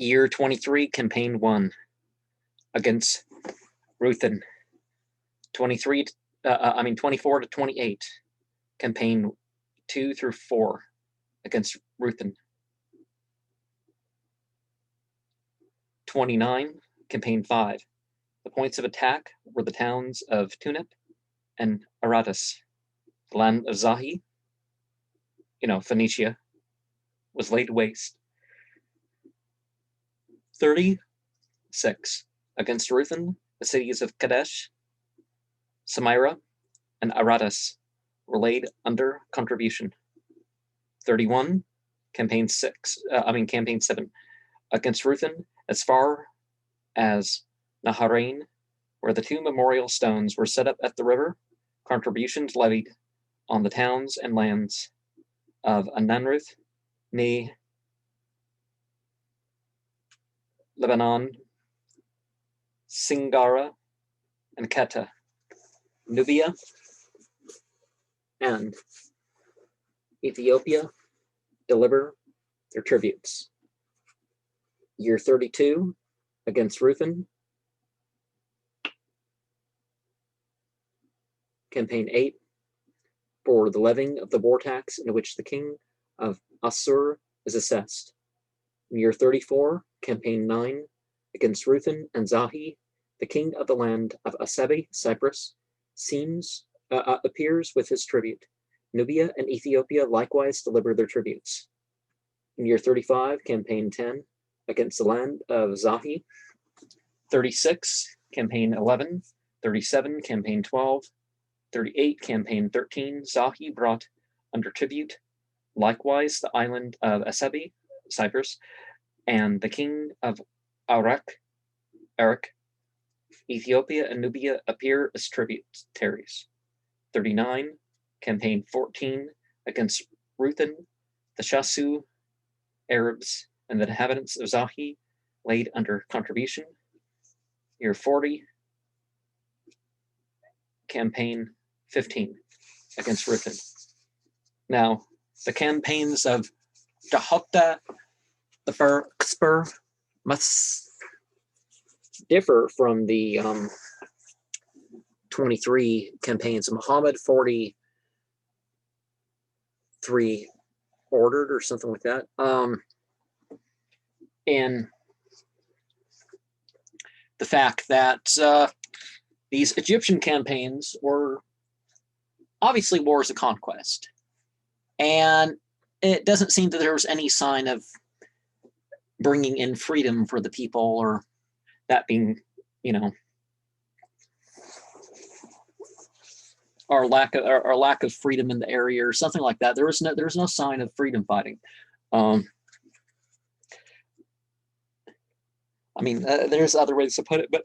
Year 23, Campaign 1, against Ruthin. 24 to 28, Campaign 2 through 4, against Ruthin. 29, Campaign 5. The points of attack were the towns of Tunip and Aratus. The land of Zahi, Phoenicia, was laid waste. 36, against Ruthin, the cities of Kadesh, Samira, and Aratus were laid under contribution. 31, Campaign 7, against Ruthin, as far as Naharain, where the 2 memorial stones were set up at the river, contributions levied on the towns and lands of Ananruth, Ne, Lebanon, Singara, and Keta, Nubia, and Ethiopia deliver their tributes. Year 32, against Ruthin. Campaign 8, for the levying of the war tax in which the king of Assur is assessed. Year 34, Campaign 9, against Ruthin and Zahi, the king of the land of Asebi, Cyprus, appears with his tribute. Nubia and Ethiopia likewise deliver their tributes. In year 35, Campaign 10, against the land of Zahi. 36, Campaign 11. 37, Campaign 12. 38, Campaign 13, Zahi brought under tribute likewise the island of Asebi, Cyprus, and the king of Arak. Ethiopia and Nubia appear as tributaries. 39, Campaign 14, against Ruthin, the Shasu, Arabs, and the inhabitants of Zahi laid under contribution. Year 40, Campaign 15, against Ruthin. Now, the campaigns of Dahokta, the Berkspur, must differ from the 23 campaigns. Muhammad 43 ordered or something like that. And the fact that these Egyptian campaigns were obviously wars of conquest. And it doesn't seem that there was any sign of bringing in freedom for the people, or that being, or lack of freedom in the area or something like that. There was no sign of freedom fighting. There's other ways to put it, but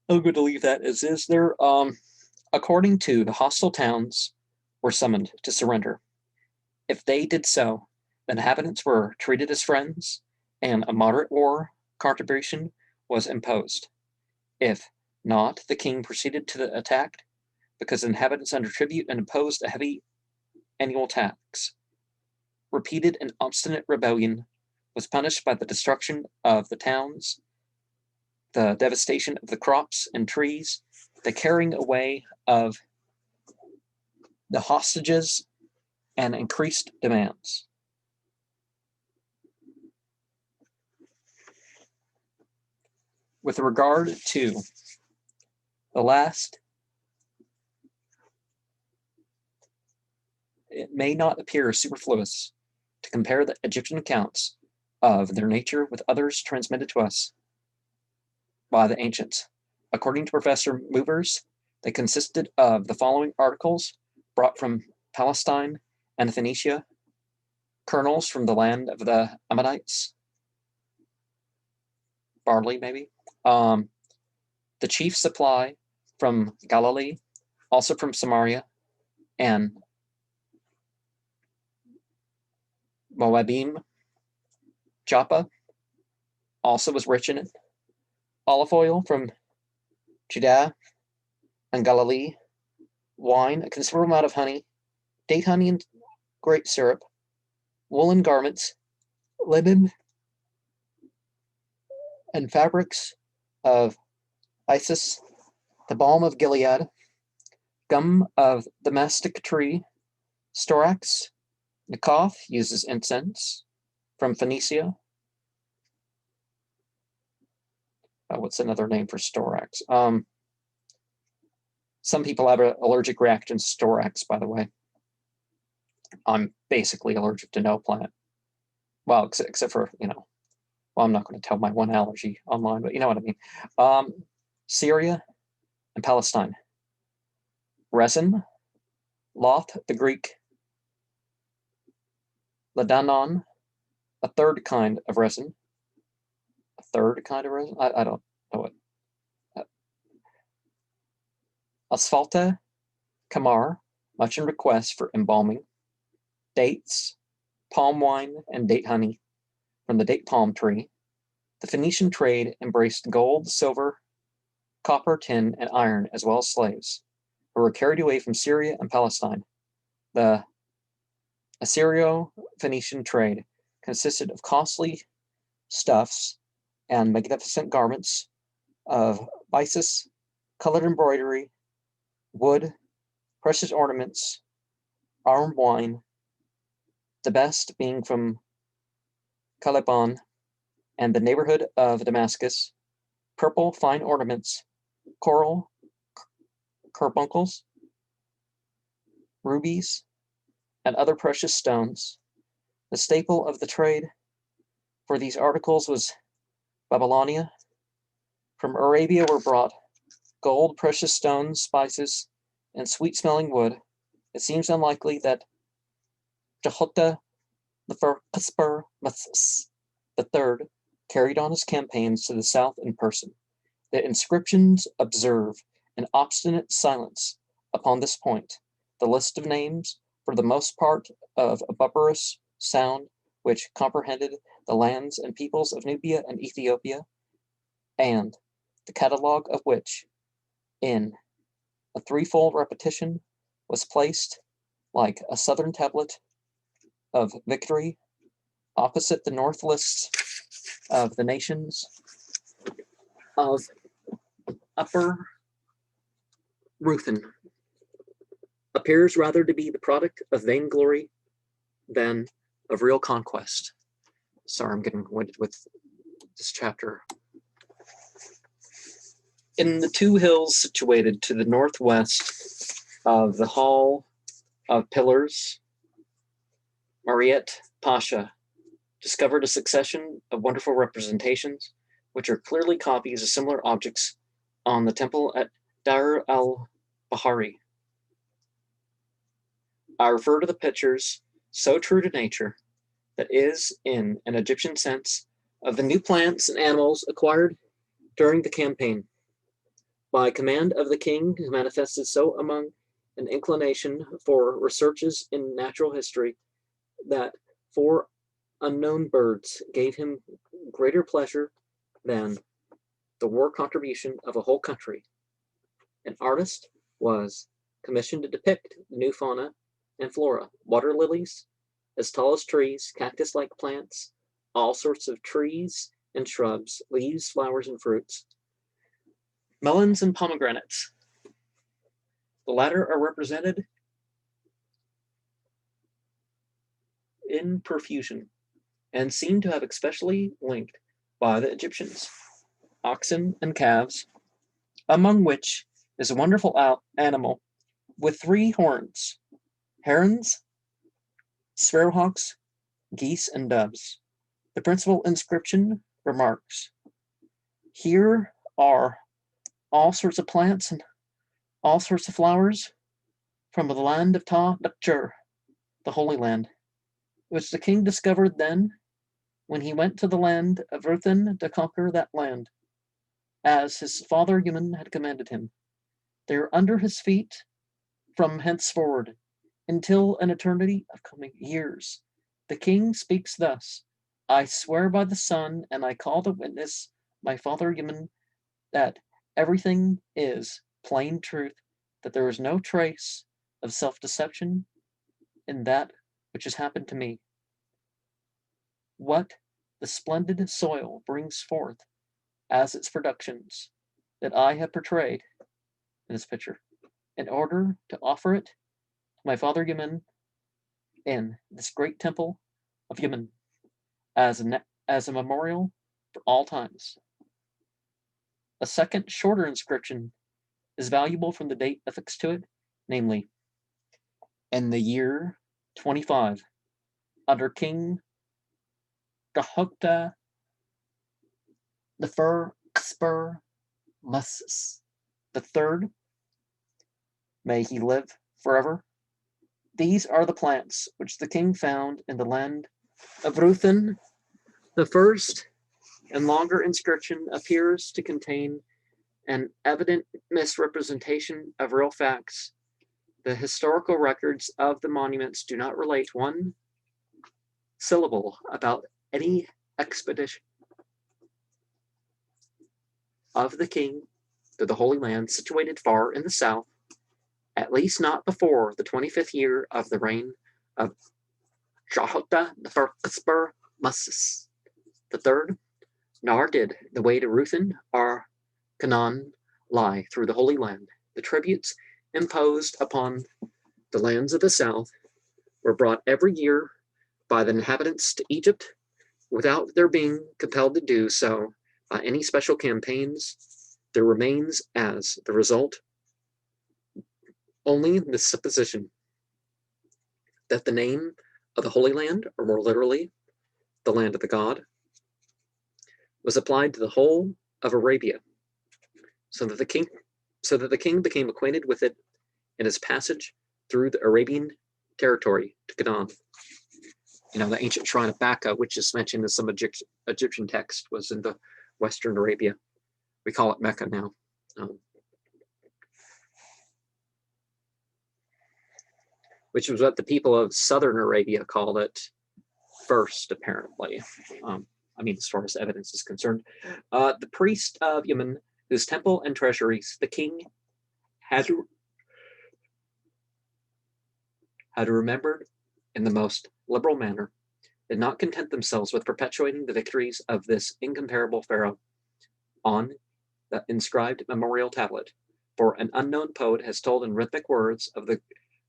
I'm going to leave that as is. There, according to the hostile towns, were summoned to surrender. If they did so, the inhabitants were treated as friends, and a moderate war contribution was imposed. If not, the king proceeded to the attack, because the inhabitants under tribute and imposed a heavy annual tax. Repeated and obstinate rebellion was punished by the destruction of the towns, the devastation of the crops and trees, the carrying away of the hostages, and increased demands. With regard to the last, it may not appear superfluous to compare the Egyptian accounts of their nature with others transmitted to us by the ancients. According to Professor Movers, they consisted of the following articles brought from Palestine and Phoenicia, kernels from the land of the Ammonites, barley maybe, the chief supply from Galilee, also from Samaria, and Moabim. Joppa also was rich in it. Olive oil from Judea and Galilee, wine, a considerable amount of honey, date honey and grape syrup, woolen garments, linen and fabrics of Isis, the balm of Gilead, gum of the mastic tree, storax, Nakoth uses incense from Phoenicia. What's another name for storax? Some people have an allergic reaction to storax, by the way. I'm basically allergic to no plant. Well, except for, well, I'm not going to tell my one allergy online, but you know what I mean. Syria and Palestine. Resin, Loth, the Greek, Ladanon, a third kind of resin. A third kind of resin? I don't know what. Asphalta, Kamar, much in request for embalming. Dates, palm wine, and date honey from the date palm tree. The Phoenician trade embraced gold, silver, copper, tin, and iron, as well as slaves, who were carried away from Syria and Palestine. The Assyrio-Phoenician trade consisted of costly stuffs and magnificent garments of byssus, colored embroidery, wood, precious ornaments, armed wine, the best being from Calaban and the neighborhood of Damascus, purple fine ornaments, coral, carbuncles, rubies, and other precious stones. The staple of the trade for these articles was Babylonia. From Arabia were brought gold, precious stones, spices, and sweet-smelling wood. It seems unlikely that Jehotta the Third carried on his campaigns to the south in person. The inscriptions observe an obstinate silence upon this point. The list of names, for the most part of a barbarous sound, which comprehended the lands and peoples of Nubia and Ethiopia, and the catalogue of which, in a threefold repetition, was placed like a southern tablet of victory opposite the north lists of the nations of Upper Ruthen, appears rather to be the product of vainglory than of real conquest. Sorry, I'm getting winded with this chapter. In the two hills situated to the northwest of the Hall of Pillars, Mariette Pasha discovered a succession of wonderful representations, which are clearly copies of similar objects on the temple at Dar al-Bahari. I refer to the pictures, so true to nature, that is, in an Egyptian sense, of the new plants and animals acquired during the campaign. By command of the king, who manifested so among an inclination for researches in natural history, that 4 unknown birds gave him greater pleasure than the war contribution of a whole country. An artist was commissioned to depict the new fauna and flora, water lilies, as tall as trees, cactus-like plants, all sorts of trees and shrubs, leaves, flowers, and fruits, melons and pomegranates. The latter are represented in profusion and seem to have especially linked by the Egyptians, oxen and calves, among which is a wonderful animal with 3 horns, herons, sparrowhawks, geese, and doves. The principal inscription remarks, "Here are all sorts of plants and all sorts of flowers from the land of Ta Duktur, the Holy Land, which the king discovered then when he went to the land of Ruthen to conquer that land, as his father Yuman had commanded him. They are under his feet from henceforward until an eternity of coming years. The king speaks thus, I swear by the sun, and I call to witness my father Yuman, that everything is plain truth, that there is no trace of self-deception in that which has happened to me. what the splendid soil brings forth as its productions that I have portrayed in this picture, in order to offer it to my father Yemen in this great temple of Yemen as a memorial for all times. A second, shorter inscription is valuable from the date affixed to it, namely, in the year 25, under King Gahokta the Pharaohs the third, may he live forever. These are the plants which the king found in the land of Ruthen. The first and longer inscription appears to contain an evident misrepresentation of real facts. The historical records of the monuments do not relate one syllable about any expedition of the king to the Holy Land situated far in the south, at least not before the 25th year of the reign of Jahota the Pharaohs the third, nor did the way to Ruthen or Canaan lie through the Holy Land. The tributes imposed upon the lands of the south were brought every year by the inhabitants to Egypt without their being compelled to do so by any special campaigns. There remains as the result only the supposition that the name of the Holy Land, or more literally, the land of the god, was applied to the whole of Arabia, so that the king became acquainted with it in his passage through the Arabian territory to Canaan. The ancient shrine of Baccha, which is mentioned in some Egyptian text, was in the Western Arabia. We call it Mecca now. Which was what the people of Southern Arabia called it first, apparently. As far as evidence is concerned. The priest of Yemen, whose temple and treasuries the king had remembered in the most liberal manner, did not content themselves with perpetuating the victories of this incomparable pharaoh on the inscribed memorial tablet, for an unknown poet has told in rhythmic words of the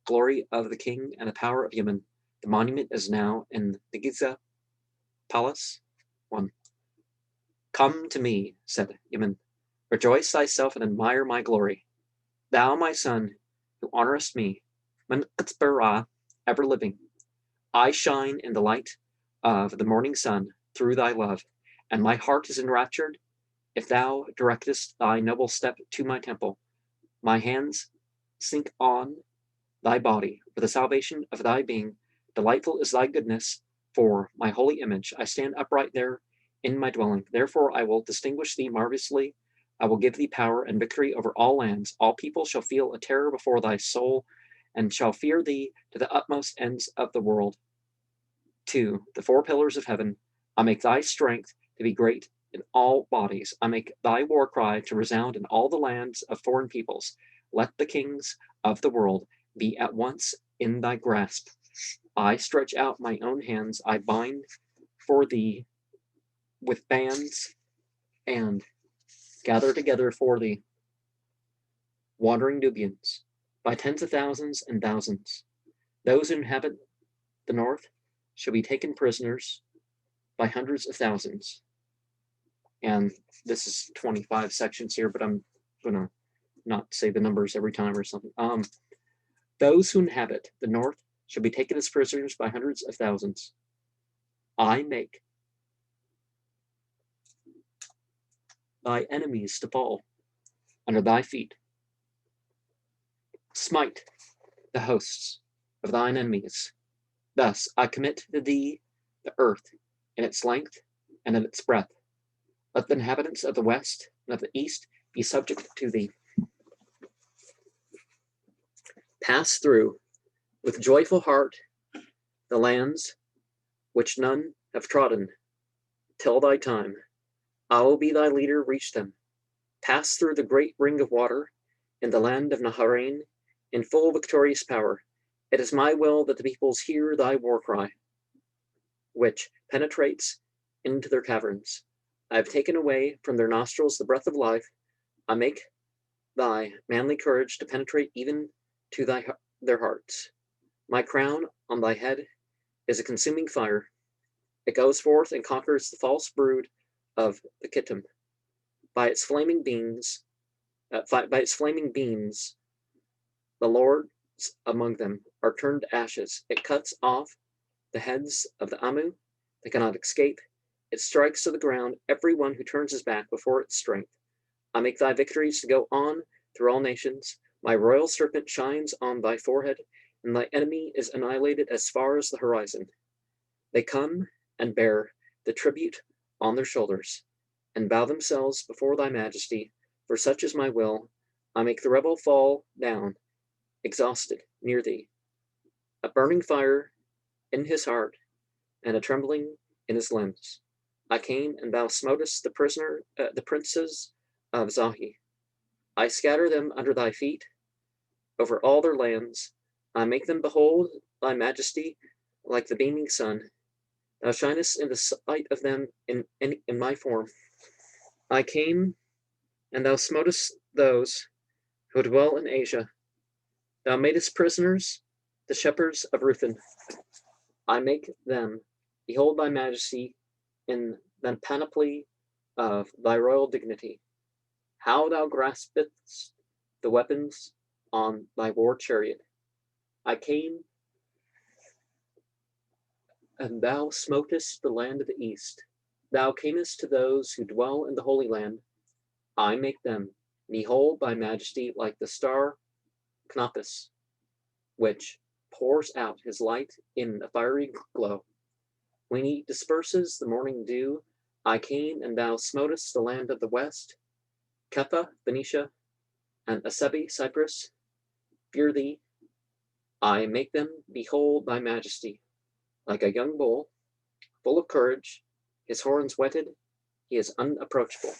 glory of the king and the power of Yemen. The monument is now in the Giza Palace. 1. Come to me, said Yemen. Rejoice thyself and admire my glory. Thou, my son, who honorest me, Menkatsbara, ever living. I shine in the light of the morning sun through thy love, and my heart is enraptured if thou directest thy noble step to my temple. My hands sink on thy body for the salvation of thy being. Delightful is thy goodness for my holy image. I stand upright there in my dwelling. Therefore I will distinguish thee marvelously. I will give thee power and victory over all lands. All people shall feel a terror before thy soul and shall fear thee to the utmost ends of the world. 2. The four pillars of heaven. I make thy strength to be great in all bodies. I make thy war cry to resound in all the lands of foreign peoples. Let the kings of the world be at once in thy grasp. I stretch out my own hands. I bind for thee with bands and gather together for thee wandering Nubians by tens of thousands and thousands. Those who inhabit the north shall be taken prisoners by hundreds of thousands. And this is 25 sections here, but I'm going to not say the numbers every time or something. Those who inhabit the north shall be taken as prisoners by hundreds of thousands. I make thy enemies to fall under thy feet. Smite the hosts of thine enemies. Thus I commit to thee the earth in its length and in its breadth. Let the inhabitants of the west and of the east be subject to thee. Pass through with joyful heart the lands which none have trodden till thy time. I will be thy leader, reach them. Pass through the great ring of water in the land of Naharain in full victorious power. It is my will that the peoples hear thy war cry. which penetrates into their caverns. I have taken away from their nostrils the breath of life. I make thy manly courage to penetrate even to their hearts. My crown on thy head is a consuming fire. It goes forth and conquers the false brood of the Kittim. By its flaming beams, the lords among them are turned to ashes. It cuts off the heads of the Amu. They cannot escape. It strikes to the ground every one who turns his back before its strength. I make thy victories to go on through all nations. My royal serpent shines on thy forehead, and thy enemy is annihilated as far as the horizon. They come and bear the tribute on their shoulders, and bow themselves before thy majesty, for such is my will. I make the rebel fall down, exhausted, near thee, a burning fire in his heart, and a trembling in his limbs. I came, and thou smotest the princes of Zahi. I scatter them under thy feet, over all their lands. I make them behold thy majesty like the beaming sun. Thou shinest in the sight of them in my form. I came, and thou smotest those who dwell in Asia. Thou madest prisoners the shepherds of Ruthin. I make them behold thy majesty in the panoply of thy royal dignity. How thou graspest the weapons on thy war chariot. I came, and thou smotest the land of the east. Thou camest to those who dwell in the Holy Land. I make them behold thy majesty like the star Canopus, which pours out his light in a fiery glow. When he disperses the morning dew, I came, and thou smotest the land of the west. Kepha, Phoenicia, and Asebi, Cyprus, fear thee. I make them behold thy majesty, like a young bull, full of courage, his horns whetted, he is unapproachable.